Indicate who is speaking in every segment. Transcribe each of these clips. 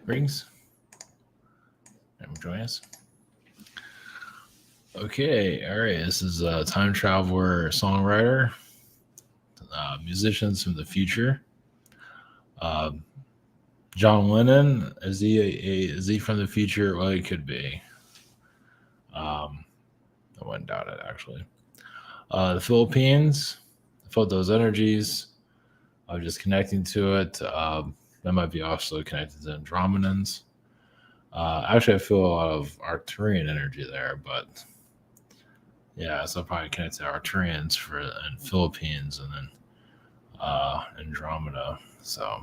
Speaker 1: Rings. And join us. Okay, all right. This is a time traveler, songwriter, musicians from the future. Uh, John Lennon, is he from the future? Well, he could be. I wouldn't doubt it actually. The Philippines, I felt those energies. I was just connecting to it. That might be also connected to Andromedans. Actually, I feel a lot of Arcturian energy there, but yeah, so I'll probably connect to Arcturians for in Philippines and then Andromeda. So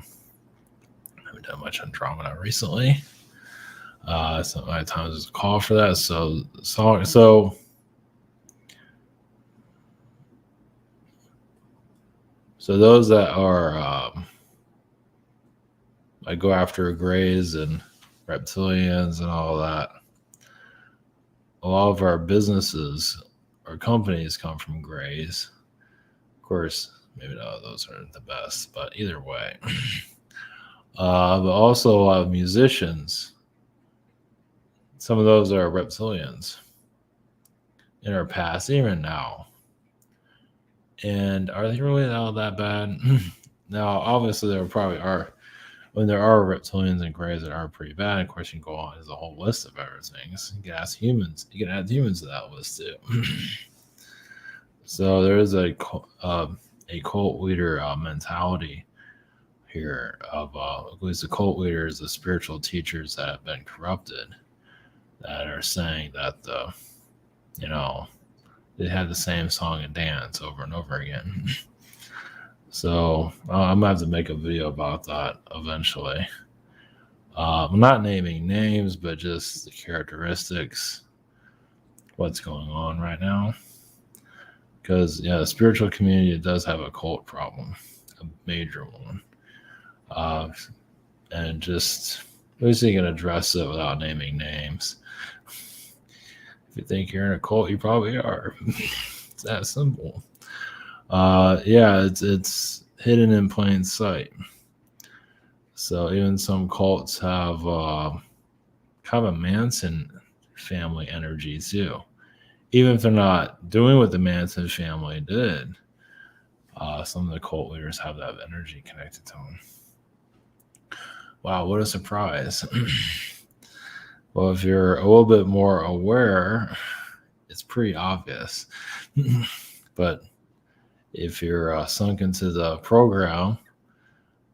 Speaker 1: I haven't done much Andromeda recently. So my times is a call for that. So those that are I go after grays and reptilians and all that. A lot of our businesses or companies come from grays. Of course, maybe not those aren't the best, but either way. But also a lot of musicians. Some of those are reptilians in our past, even now. And are they really all that bad? Now, obviously, there probably are. When there are reptilians and grays that are pretty bad, of course, you can go on. There's a whole list of everything. You can ask humans. You can add humans to that list too. So there is a cult leader mentality here of at least the cult leaders, the spiritual teachers that have been corrupted, that are saying that they have the same song and dance over and over again. So I'm gonna have to make a video about that eventually. I'm not naming names, but just the characteristics, what's going on right now. Because the spiritual community does have a cult problem, a major one, and just at least you can address it without naming names. If you think you're in a cult, you probably are. It's that simple. It's hidden in plain sight. So even some cults have kind of a Manson family energy too. Even if they're not doing what the Manson family did, some of the cult leaders have that energy connected to them. Wow, what a surprise. Well, if you're a little bit more aware, it's pretty obvious. But if you're sunk into the program,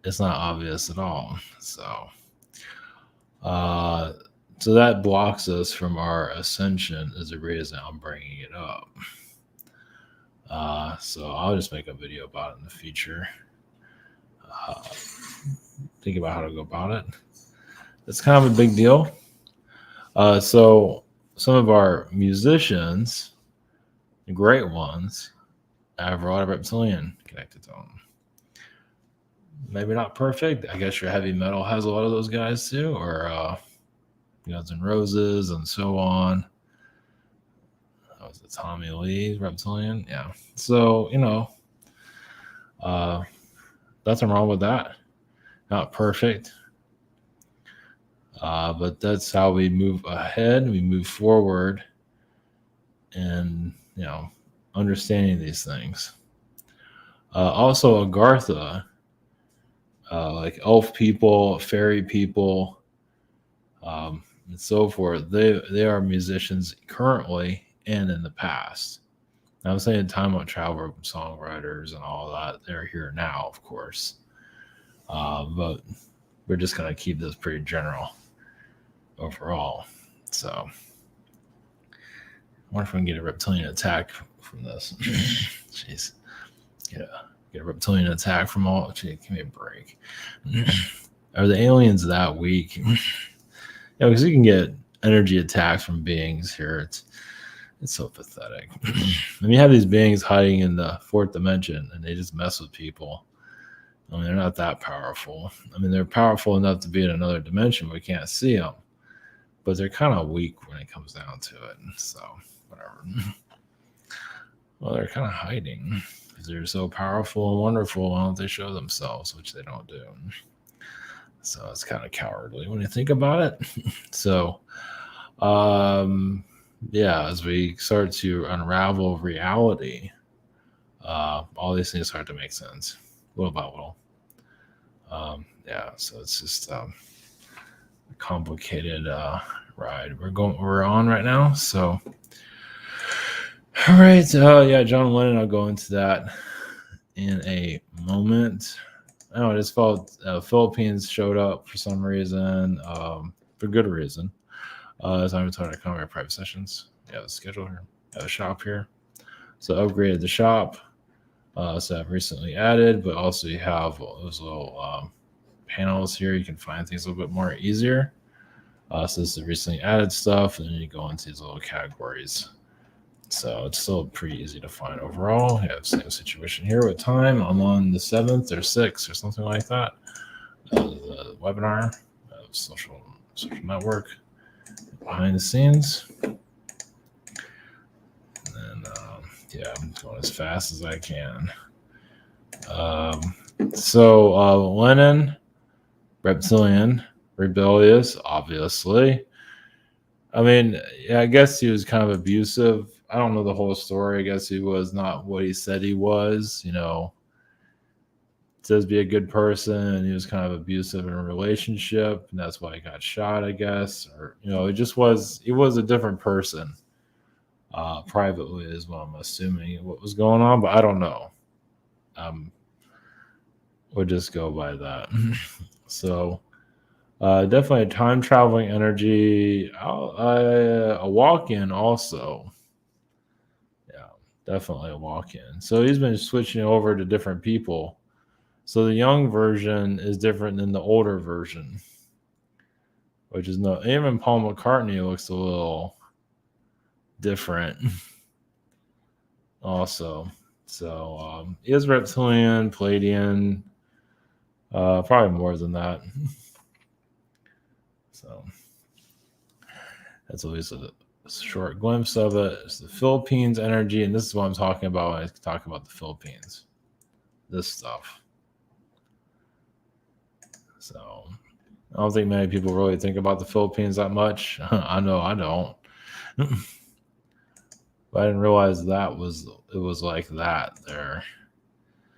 Speaker 1: it's not obvious at all. So that blocks us from our ascension is the reason I'm bringing it up. So I'll just make a video about it in the future. Think about how to go about it. It's kind of a big deal. So some of our musicians, the great ones, have a lot of reptilian connected to them. Maybe not perfect. I guess your heavy metal has a lot of those guys too, or Guns N' Roses and so on. That was it Tommy Lee, reptilian? Yeah. So, nothing wrong with that. Not perfect. But that's how we move ahead. We move forward and, understanding these things. Also, Agartha, like elf people, fairy people, and so forth. They are musicians currently and in the past. Now, I'm saying time on travel songwriters and all that. They're here now, of course. But we're just going to keep this pretty general overall. So I wonder if we can get a reptilian attack from this. Jeez. Get a reptilian attack from all. Gee, give me a break. Are the aliens that weak? Because you can get energy attacks from beings here. It's so pathetic. And you have these beings hiding in the fourth dimension, and they just mess with people. I mean, they're not that powerful. I mean, they're powerful enough to be in another dimension, but we can't see them. But they're kind of weak when it comes down to it. So, whatever. Well, they're kind of hiding because they're so powerful and wonderful. Why don't they show themselves, which they don't do? So it's kind of cowardly when you think about it. So, yeah, as we start to unravel reality, all these things start to make sense little by little. Yeah, so it's just a complicated ride we're on right now. So, all right, yeah, John Lennon. I'll go into that in a moment. Oh, I just felt Philippines showed up for some reason, for good reason. As I'm talking to come to private sessions. Yeah, the schedule here, a shop here. So upgraded the shop. So I've recently added, but also you have those little panels here. You can find things a little bit more easier. So this is recently added stuff, and then you go into these little categories. So it's still pretty easy to find overall. You have the same situation here with time. I'm on the 7th or 6th or something like that. The webinar of social network behind the scenes. And yeah, I'm going as fast as I can. So Lennon, reptilian, rebellious, obviously. I mean, yeah, I guess he was kind of abusive. I don't know the whole story. I guess he was not what he said he was. You know, says be a good person, and he was kind of abusive in a relationship, and that's why he got shot. I guess, or he was a different person. Privately is what I'm assuming what was going on, but I don't know. We'll just go by that. So definitely a time traveling energy. A walk in also. Yeah, definitely a walk in. So he's been switching over to different people. So the young version is different than the older version, which is no. Even Paul McCartney looks a little different. Also, so he is reptilian, Palladian, probably more than that. So that's at least a short glimpse of it. It's the Philippines energy, and this is what I'm talking about when I talk about the Philippines. This stuff. So I don't think many people really think about the Philippines that much. I know I don't. But I didn't realize it was like that there.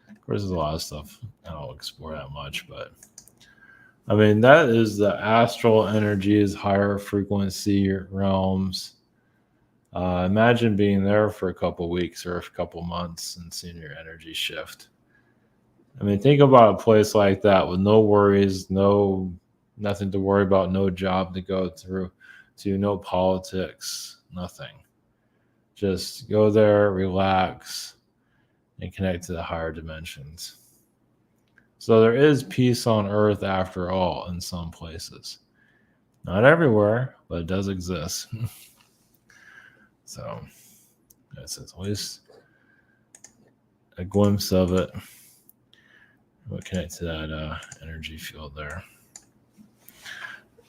Speaker 1: Of course, there's a lot of stuff I don't explore that much, but I mean that is the astral energies, higher frequency realms. Imagine being there for a couple weeks or a couple months and seeing your energy shift. I mean, think about a place like that with no worries, nothing to worry about, no job to go through, to no politics, nothing. Just go there, relax, and connect to the higher dimensions. So there is peace on earth after all in some places. Not everywhere, but it does exist. So that's at least a glimpse of it. We'll connect to that energy field there.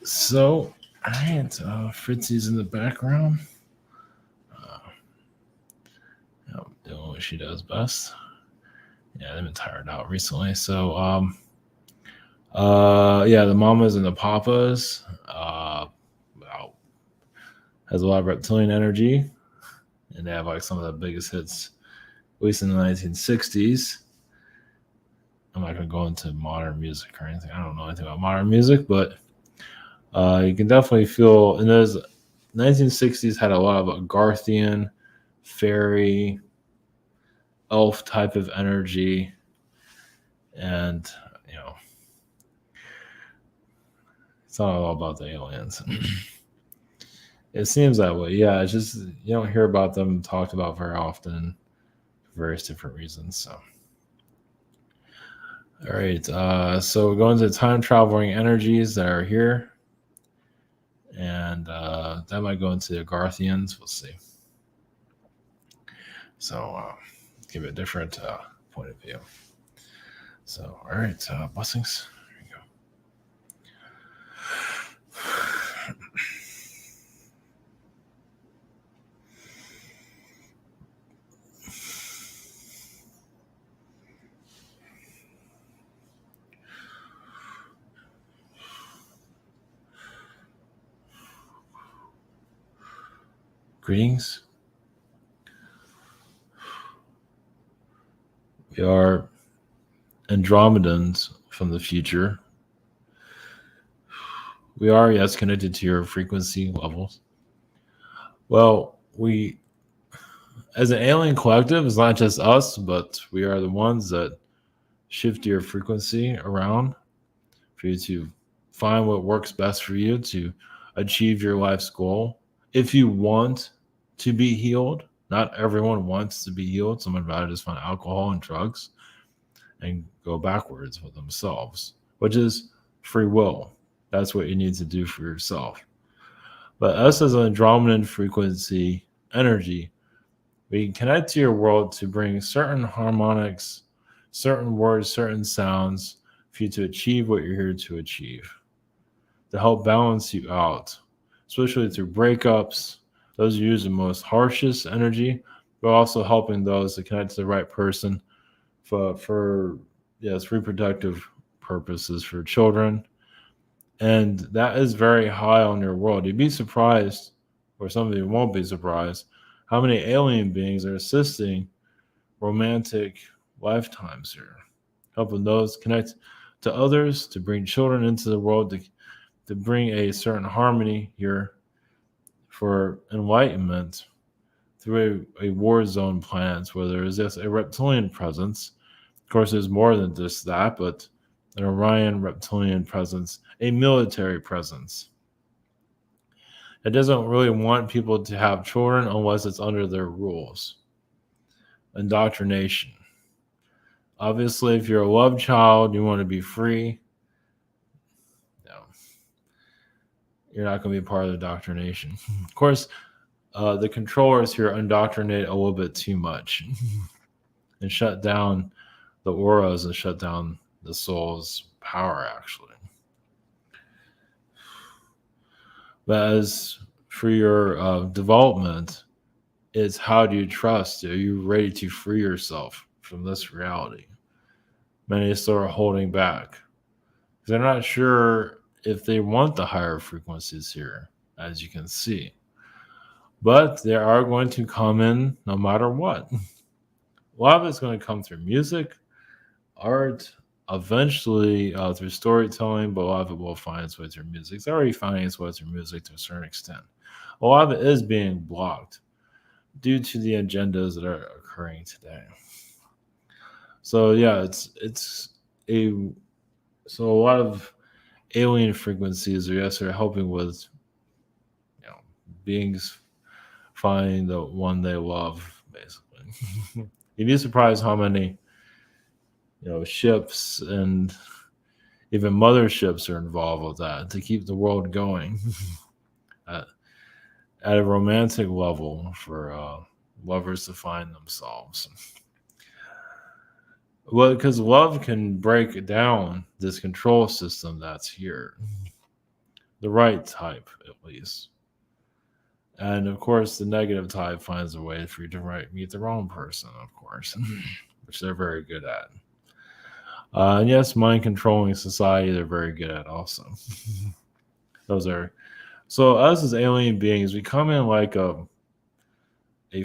Speaker 1: So, all right, Fritzy's in the background. Doing what she does best. Yeah, they've been tired out recently. So, yeah, the mamas and the papas has a lot of reptilian energy, and they have like some of the biggest hits, at least in the 1960s. I'm not going to go into modern music or anything. I don't know anything about modern music, but you can definitely feel. And those 1960s had a lot of Agarthan, fairy, elf type of energy, and it's not all about the aliens. It seems that way. Yeah, it's just you don't hear about them talked about very often for various different reasons. So. All right, so we're going to time traveling energies that are here, and that might go into the Agarthians. We'll see. So give it a different point of view. So, all right, blessings. There you go. Greetings. We are Andromedans from the future. We are, yes, connected to your frequency levels. Well, we, as an alien collective, it's not just us, but we are the ones that shift your frequency around for you to find what works best for you to achieve your life's goal. If you want to be healed, not everyone wants to be healed. Some would rather just find alcohol and drugs and go backwards with themselves, which is free will. That's what you need to do for yourself. But us as an Andromedan frequency energy, we connect to your world to bring certain harmonics, certain words, certain sounds for you to achieve what you're here to achieve, to help balance you out, especially through breakups. Those who use the most harshest energy, but also helping those to connect to the right person for yes, reproductive purposes for children. And that is very high on your world. You'd be surprised, or some of you won't be surprised, how many alien beings are assisting romantic lifetimes here, helping those connect to others, to bring children into the world, to bring a certain harmony here for enlightenment through a war zone planet where there is just a reptilian presence. Of course, there's more than just that, but an Orion reptilian presence, a military presence. It doesn't really want people to have children unless it's under their rules. Indoctrination. Obviously, if you're a love child, you want to be free. No, you're not going to be part of the indoctrination. Of course, the controllers here indoctrinate a little bit too much and shut down the auras and shut down the soul's power, actually. But as for your development, it's how do you trust? Are you ready to free yourself from this reality? Many still are holding back. They're not sure if they want the higher frequencies here, as you can see. But they are going to come in no matter what. A lot of it's going to come through music, art, eventually through storytelling, but a lot of it will find its way through music. It's already finding its way through music to a certain extent. A lot of it is being blocked due to the agendas that are occurring today. So yeah, so a lot of alien frequencies are helping with beings finding the one they love, basically. You'd be surprised how many ships and even motherships are involved with that to keep the world going at a romantic level for lovers to find themselves. Well, because love can break down this control system that's here, the right type at least. And of course, the negative type finds a way for you to meet the wrong person, of course, which they're very good at. And yes, mind controlling society, they're very good at also. Those are so us as alien beings, we come in like a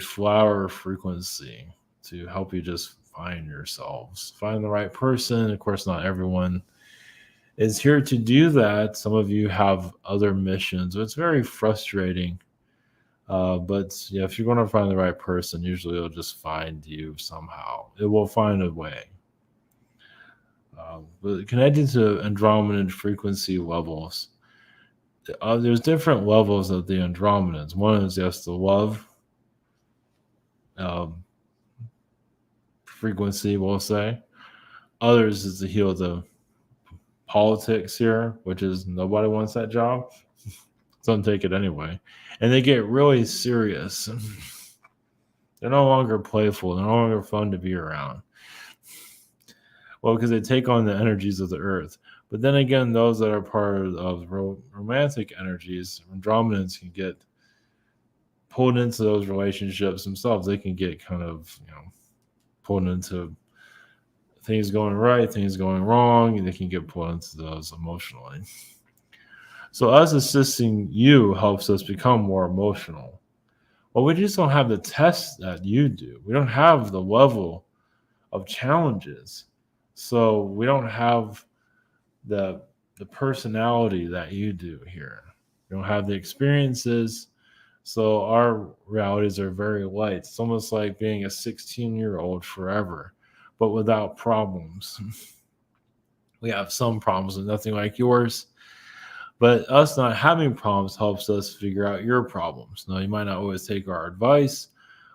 Speaker 1: flower frequency to help you just find yourselves, find the right person. Of course, not everyone is here to do that. Some of you have other missions. It's very frustrating. But yeah, if you're going to find the right person, usually it'll just find you somehow. It will find a way. But connected to Andromedan frequency levels, there's different levels of the Andromedans. One is just the love frequency, we'll say. Others is to heal the politics here, which is nobody wants that job. Some take it anyway. And they get really serious. They're no longer playful. They're no longer fun to be around. Well, because they take on the energies of the earth. But then again, those that are part of romantic energies, Andromedans can get pulled into those relationships themselves. They can get kind of, pulled into things going right, things going wrong, and they can get pulled into those emotionally. So us assisting you helps us become more emotional. Well, we just don't have the tests that you do. We don't have the level of challenges. So we don't have the personality that you do here. We don't have the experiences. So our realities are very light. It's almost like being a 16-year-old forever, but without problems. We have some problems and nothing like yours. But us not having problems helps us figure out your problems. Now, you might not always take our advice.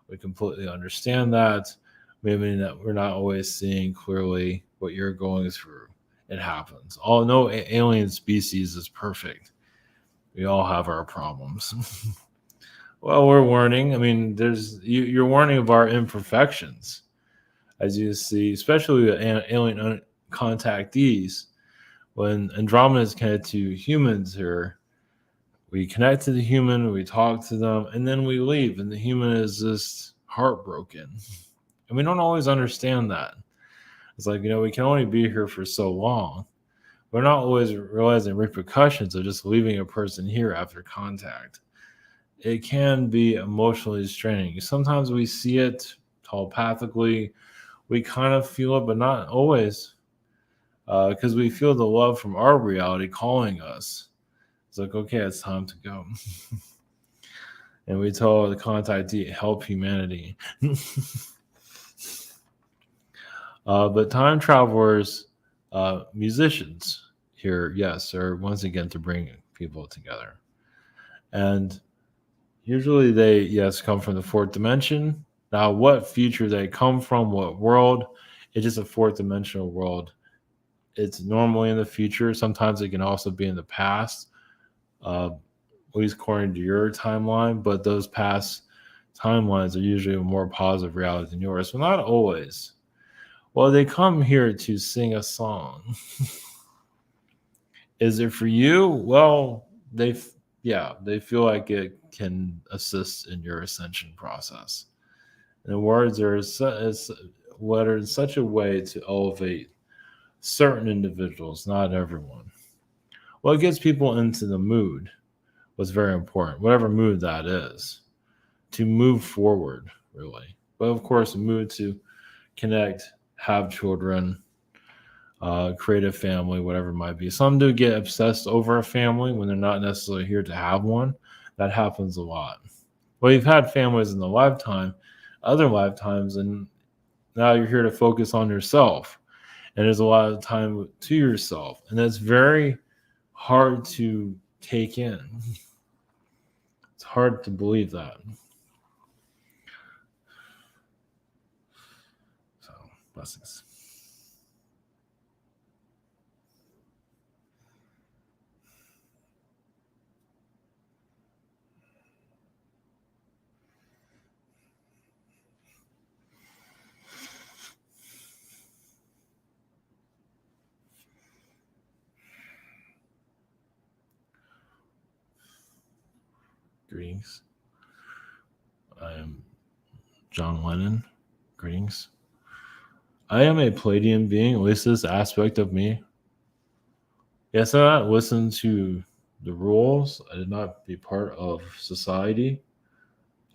Speaker 1: We completely understand that. Maybe that we're not always seeing clearly what you're going through. It happens. All no alien species is perfect. We all have our problems. Well, we're warning. I mean, you're warning of our imperfections, as you see, especially with alien contactees. When Andromeda is connected to humans here, we connect to the human, we talk to them, and then we leave, and the human is just heartbroken. And we don't always understand that. It's like, we can only be here for so long. We're not always realizing repercussions of just leaving a person here after contact. It can be emotionally straining. Sometimes we see it telepathically. We kind of feel it, but not always, because we feel the love from our reality calling us. It's like, okay, it's time to go. And we tell the contactee, help humanity. But time travelers, musicians here, yes, are once again to bring people together. And usually they, yes, come from the fourth dimension. Now, what future they come from, what world, it's just a fourth dimensional world. It's normally in the future. Sometimes it can also be in the past, at least according to your timeline. But those past timelines are usually a more positive reality than yours. Well, not always. Well, they come here to sing a song. Is it for you? Well, they feel like it can assist in your ascension process. And the words are lettered in such a way to elevate certain individuals, not everyone. Well, it gets people into the mood, what's very important, whatever mood that is, to move forward, really. But of course, a mood to connect, have children, create a family, whatever it might be. Some do get obsessed over a family when they're not necessarily here to have one. That happens a lot. Well, you've had families in the lifetime, other lifetimes, and now you're here to focus on yourself. And there's a lot of time to yourself. And that's very hard to take in. It's hard to believe that. So, blessings. Greetings. I am John Lennon. Greetings. I am a Palladian being, at least this aspect of me. Yes, I did not listen to the rules. I did not be part of society.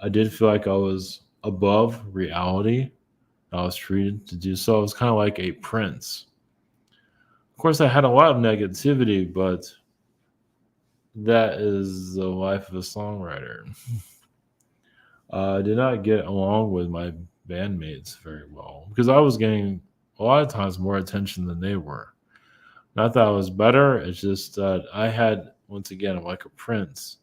Speaker 1: I did feel like I was above reality. I was treated to do so. I was kind of like a prince. Of course, I had a lot of negativity, but that is the life of a songwriter. I did not get along with my bandmates very well because I was getting a lot of times more attention than they were. Not that I was better, it's just that I had, once again, like a prince.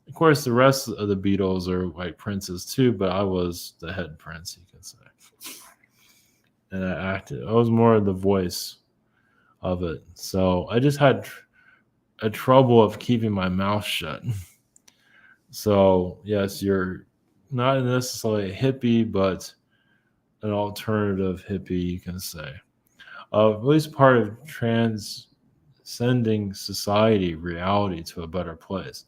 Speaker 1: Of course, the rest of the Beatles are like princes too, but I was the head prince, you can say. And I acted. I was more the voice of it. So I just had a trouble of keeping my mouth shut. So, yes, you're not necessarily a hippie, but an alternative hippie, you can say. At least part of transcending society, reality to a better place.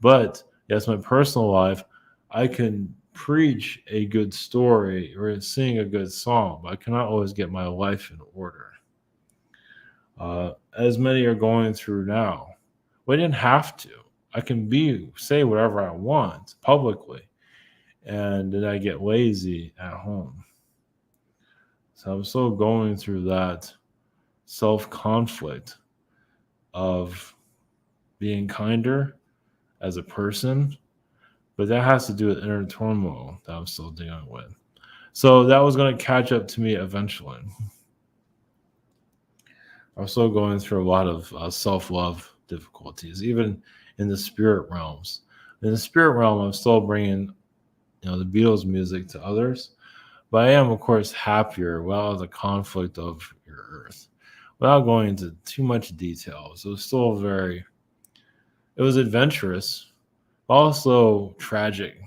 Speaker 1: But yes, my personal life, I can preach a good story or sing a good song, but I cannot always get my life in order. As many are going through now. We didn't have to. I can say whatever I want publicly. and then I get lazy at home. So I'm still going through that self conflict of being kinder as a person, but that has to do with inner turmoil that I'm still dealing with. So that was going to catch up to me eventually. I'm still going through a lot of self love difficulties, even in the spirit realms. In the spirit realm, I'm still bringing the Beatles music to others, but I am, of course, happier without the conflict of your Earth. Without going into too much details, it was adventurous, also tragic.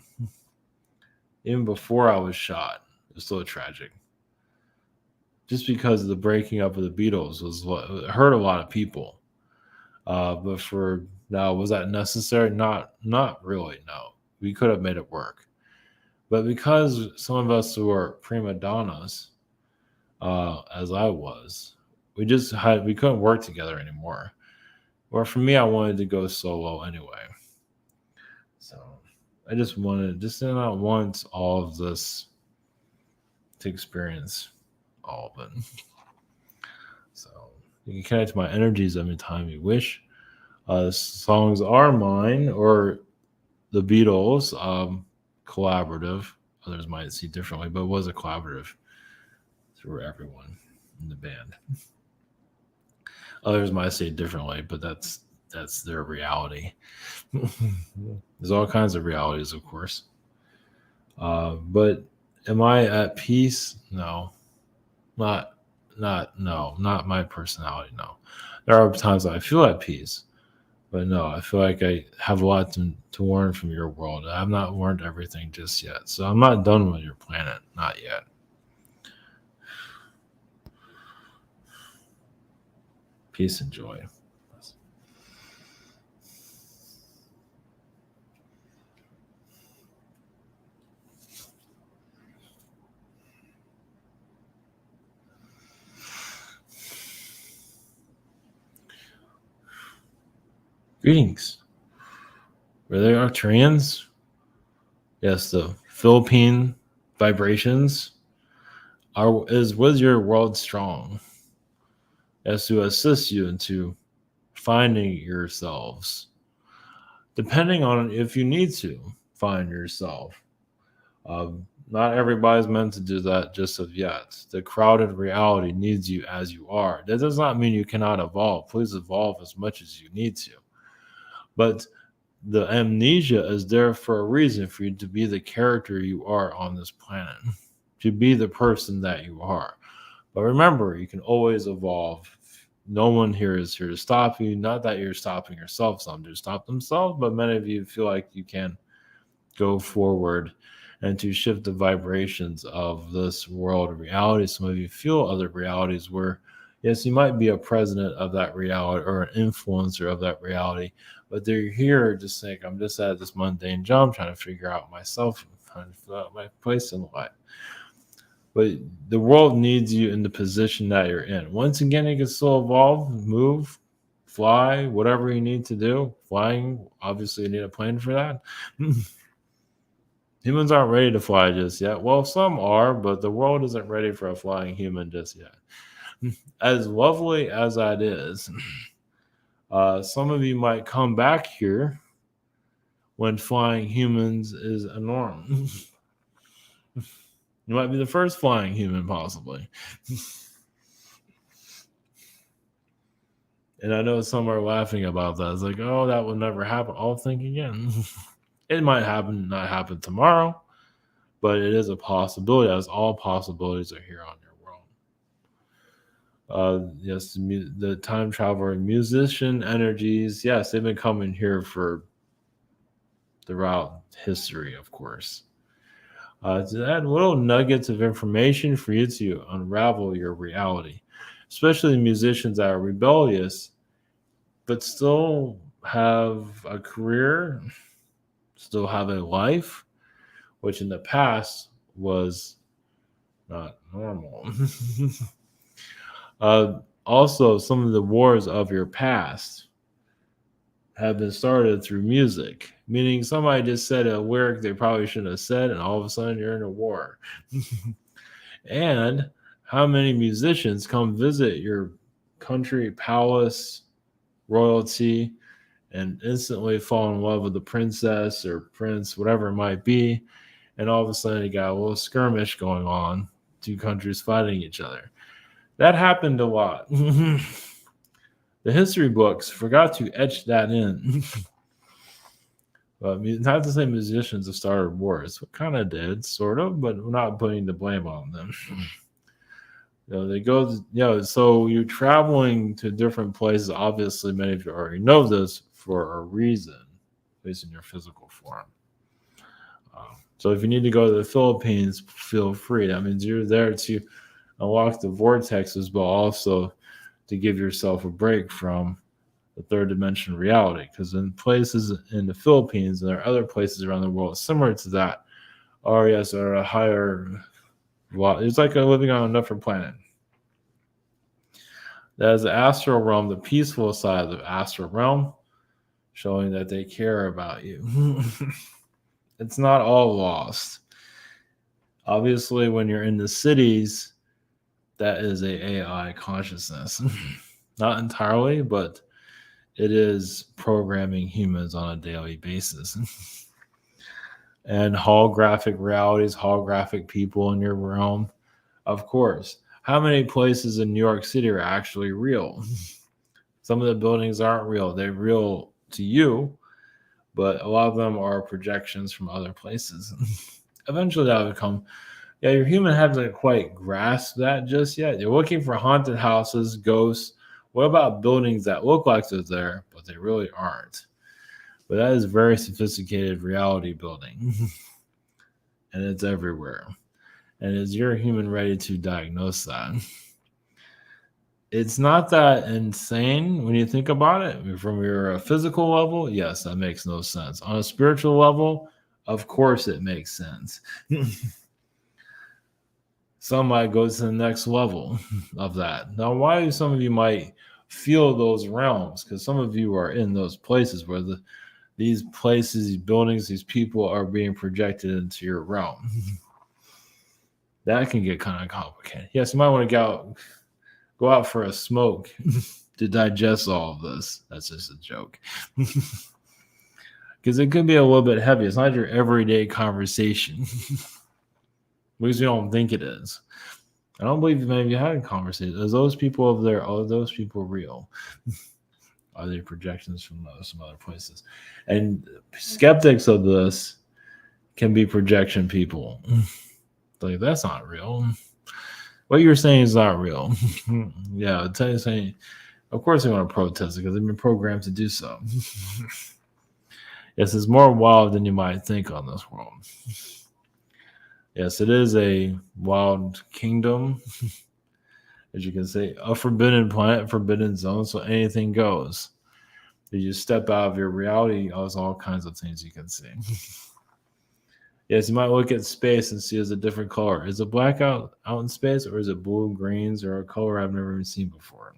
Speaker 1: Even before I was shot, it was still tragic. Just because the breaking up of the Beatles it hurt a lot of people. But for now, was that necessary? Not really. No, we could have made it work. But because some of us were prima donnas, as I was, we couldn't work together anymore. Or for me, I wanted to go solo anyway. So I just did not want all of this to experience all of it. So you can connect to my energies anytime you wish. Songs are mine or the Beatles, collaborative. Others might see differently, but it was a collaborative for everyone in the band. Others might say differently, but that's their reality. There's all kinds of realities, of course. But am I at peace? No, not my personality. No, there are times I feel at peace, but no, I feel like I have a lot to learn from your world. I've not learned everything just yet, so I'm not done with your planet, not yet. Peace and joy. Greetings. Were they Arcturians? Yes, the Philippine vibrations. Was your world strong as to assist you into finding yourselves? Depending on if you need to find yourself. Not everybody's meant to do that just of yet. The crowded reality needs you as you are. That does not mean you cannot evolve. Please evolve as much as you need to. But the amnesia is there for a reason, for you to be the character you are on this planet, to be the person that you are. But remember, you can always evolve. No one here is here to stop you. Not that you're stopping yourself. Some do stop themselves, but many of you feel like you can go forward and to shift the vibrations of this world of reality. Some of you feel other realities where, yes, you might be a president of that reality or an influencer of that reality, but they're here just saying, I'm just at this mundane job trying to figure out myself, trying to figure out my place in life. But the world needs you in the position that you're in. Once again, you can still evolve, move, fly, whatever you need to do. Flying, obviously, you need a plane for that. Humans aren't ready to fly just yet. Well, some are, but the world isn't ready for a flying human just yet. As lovely as that is, some of you might come back here when flying humans is a norm. You might be the first flying human, possibly. And I know some are laughing about that. It's like, oh, that will never happen. I'll think again. It might happen, not happen tomorrow, but it is a possibility, as all possibilities are here on your world. Yes, the time traveler musician energies, yes, they've been coming here for throughout history, of course. To add little nuggets of information for you to unravel your reality, especially musicians that are rebellious, but still have a career, still have a life, which in the past was not normal. Also, some of the wars of your past have been started through music, meaning somebody just said a lyric they probably shouldn't have said, and all of a sudden you're in a war. And how many musicians come visit your country palace, royalty, and instantly fall in love with the princess or prince, whatever it might be, and all of a sudden you got a little skirmish going on, two countries fighting each other. That happened a lot. The history books forgot to etch that in. But not to say musicians have started wars. We kind of did, sort of, but we're not putting the blame on them. They go, so you're traveling to different places. Obviously, many of you already know this for a reason, at least in your physical form. So if you need to go to the Philippines, feel free. That means you're there to unlock the vortexes, but also to give yourself a break from the third dimension reality. Because in places in the Philippines, and there are other places around the world similar to that, RES are a higher. Well, it's like living on a different planet. That is the astral realm, the peaceful side of the astral realm, showing that they care about you. It's not all lost. Obviously, when you're in the cities, that is a AI consciousness. Not entirely, but it is programming humans on a daily basis. And holographic realities, holographic people in your realm. Of course. How many places in New York City are actually real? Some of the buildings aren't real. They're real to you, but a lot of them are projections from other places. Eventually that will come. Yeah, your human hasn't quite grasped that just yet. You're looking for haunted houses, ghosts. What about buildings that look like they're there, but they really aren't? But that is very sophisticated reality building. And it's everywhere. And is your human ready to diagnose that? It's not that insane when you think about it. From your physical level, yes, that makes no sense. On a spiritual level, of course it makes sense. Some might go to the next level of that. Now, why some of you might feel those realms? Because some of you are in those places where these places, these buildings, these people are being projected into your realm. That can get kind of complicated. Yes, you might want to go out for a smoke to digest all of this. That's just a joke. Because it could be a little bit heavy. It's not your everyday conversation. At least you don't think it is. I don't believe maybe you had a conversation. Are those people over there, are those people real? Are they projections from some other places? And skeptics of this can be projection people. Like, that's not real. What you're saying is not real. Yeah, I'll tell you saying, of course they want to protest it because they've been programmed to do so. Yes, it's more wild than you might think on this world. Yes, it is a wild kingdom, as you can say, a forbidden planet, forbidden zone, so anything goes. You step out of your reality, there's all kinds of things you can see. Yes, you might look at space and see as a different color. Is it black out in space, or is it blue, greens, or a color I've never even seen before?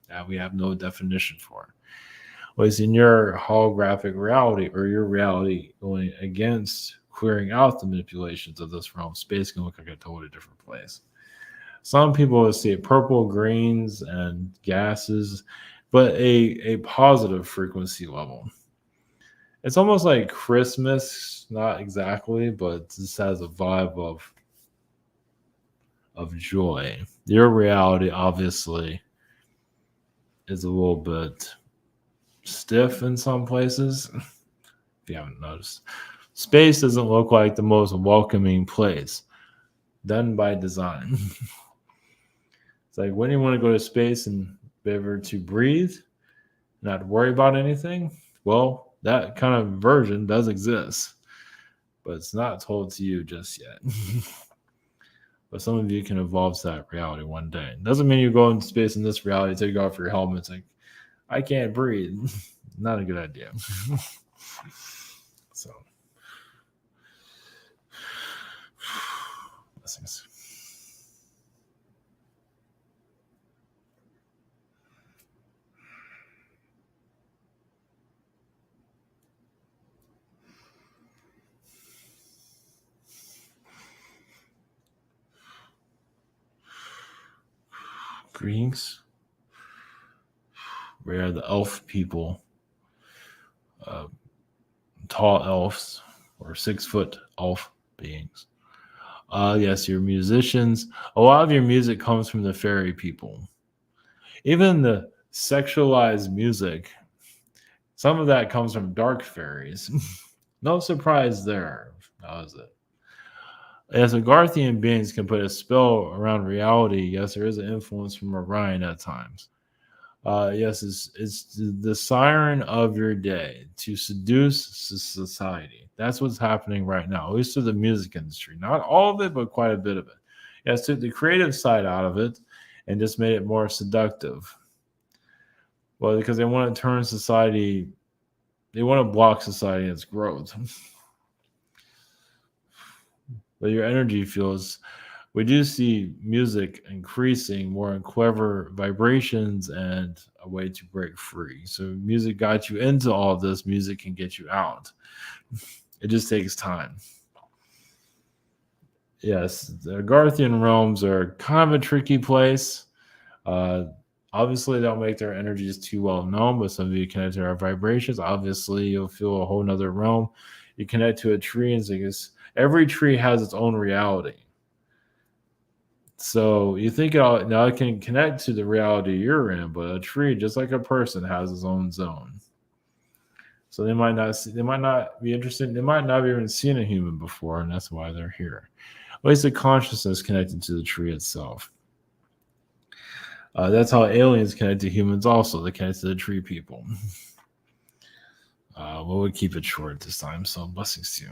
Speaker 1: That we have no definition for. Well, it's in your holographic reality, or your reality going against clearing out the manipulations of this realm. Space can look like a totally different place. Some people will see purple, greens, and gases, but a positive frequency level. It's almost like Christmas, not exactly, but this has a vibe of joy. Your reality, obviously, is a little bit stiff in some places, if you haven't noticed. Space doesn't look like the most welcoming place, done by design. It's like, when you want to go to space and be able to breathe, not worry about anything, well, that kind of version does exist, but it's not told to you just yet. But some of you can evolve to that reality one day. Doesn't mean you go into space in this reality, take off your helmet. It's like, I can't breathe. Not a good idea. So, blessings. beings. We are the elf people, uh, tall elves, or 6-foot elf beings. Yes, your musicians. A lot of your music comes from the fairy people. Even the sexualized music, some of that comes from dark fairies. No surprise there. That was it. As Agarthan beings can put a spell around reality, yes, there is an influence from Orion at times. Yes, it's the siren of your day to seduce society. That's what's happening right now, at least to the music industry. Not all of it, but quite a bit of it. Yes, took the creative side out of it and just made it more seductive. Well, because they want to turn society, they want to block society in its growth. But your energy fields, we do see music increasing more in clever vibrations and a way to break free. So music got you into all this. Music can get you out. It just takes time. Yes, the Agarthan realms are kind of a tricky place. Uh, Obviously, they don't make their energies too well known, but some of you connect to our vibrations. Obviously, you'll feel a whole nother realm. You connect to a tree, and so every tree has its own reality. So you think now it can connect to the reality you're in, but a tree, just like a person, has its own zone. So they might not be interested. They might not have even seen a human before, and that's why they're here. At least the consciousness connected to the tree itself. That's how aliens connect to humans also. They connect to the tree people. We'll keep it short this time, so blessings to you.